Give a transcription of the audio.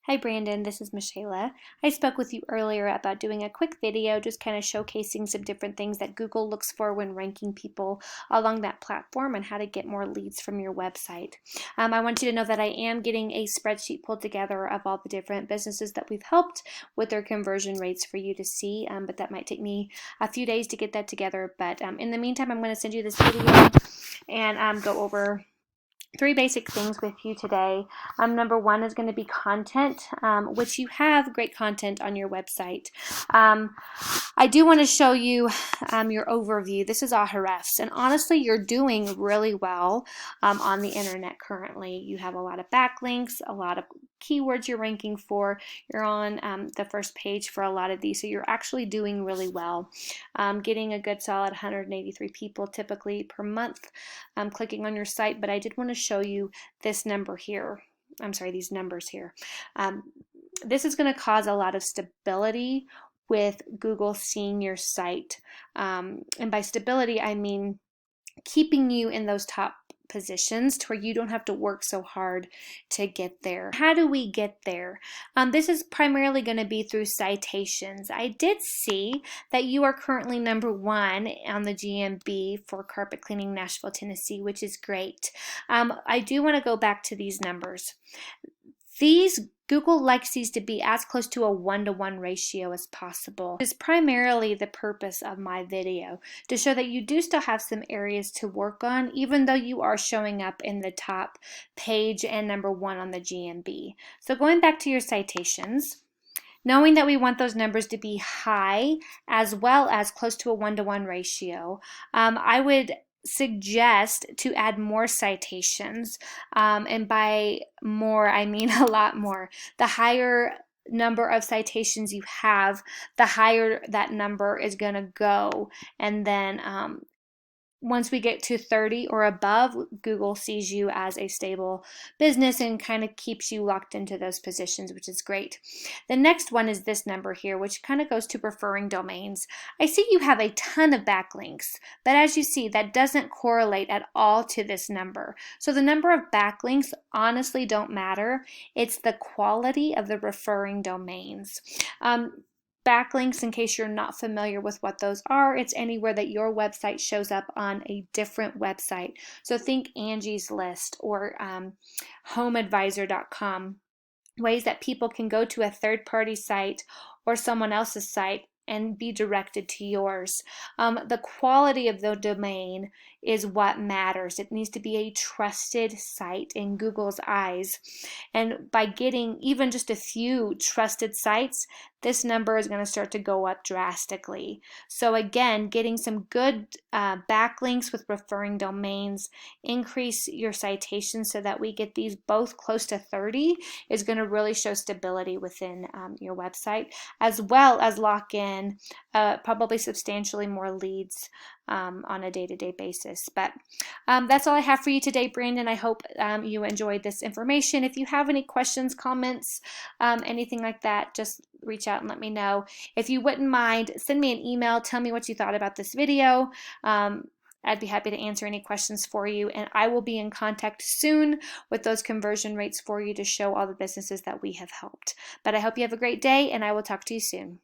Hi Brandon, this is Michaela. I spoke with you earlier about doing a quick video just kind of showcasing some different things that Google looks for when ranking people along that platform and how to get more leads from your website. I want you to know that I am getting a spreadsheet pulled together of all the different businesses that we've helped with their conversion rates for you to see, but that might take me a few days to get that together. But in the meantime, I'm going to send you this video and go over three basic things with you today. Number one is going to be content, which you have great content on your website. I do want to show you your overview. This is Ahrefs, and honestly, you're doing really well on the internet currently. You have a lot of backlinks, a lot of keywords you're ranking for. You're on the first page for a lot of these, so you're actually doing really well. Getting a good solid 183 people typically per month clicking on your site, but I did want to show you this number here. I'm sorry, these numbers here. This is going to cause a lot of stability with Google seeing your site. And by stability, I mean keeping you in those top positions to where you don't have to work so hard to get there. How do we get there? This is primarily going to be through citations. I did see that you are currently number one on the GMB for carpet cleaning Nashville, Tennessee, which is great. I do want to go back to these numbers. Google likes these to be as close to a 1-to-1 ratio as possible. This is primarily the purpose of my video, to show that you do still have some areas to work on, even though you are showing up in the top page and number one on the GMB. So going back to your citations, knowing that we want those numbers to be high as well as close to a 1-to-1 ratio, I would suggest to add more citations, and by more I mean a lot more. The higher number of citations you have, the higher that number is going to go, and then once we get to 30 or above, Google sees you as a stable business and kind of keeps you locked into those positions, which is great. The next one is this number here, which kind of goes to referring domains. I see you have a ton of backlinks, but as you see, that doesn't correlate at all to this number. So the number of backlinks honestly don't matter. It's the quality of the referring domains. Backlinks, in case you're not familiar with what those are, it's anywhere that your website shows up on a different website. So think Angie's List or HomeAdvisor.com, ways that people can go to a third-party site or someone else's site and be directed to yours. The quality of the domain is what matters. It needs to be a trusted site in Google's eyes. And by getting even just a few trusted sites, this number is going to start to go up drastically. So again, getting some good backlinks with referring domains, increase your citations so that we get these both close to 30 is going to really show stability within your website, as well as lock in probably substantially more leads on a day-to-day basis. But that's all I have for you today, Brandon. I hope you enjoyed this information. If you have any questions, comments, anything like that, just reach out and let me know. If you wouldn't mind, send me an email. Tell me what you thought about this video. I'd be happy to answer any questions for you, and I will be in contact soon with those conversion rates for you to show all the businesses that we have helped. But I hope you have a great day, and I will talk to you soon.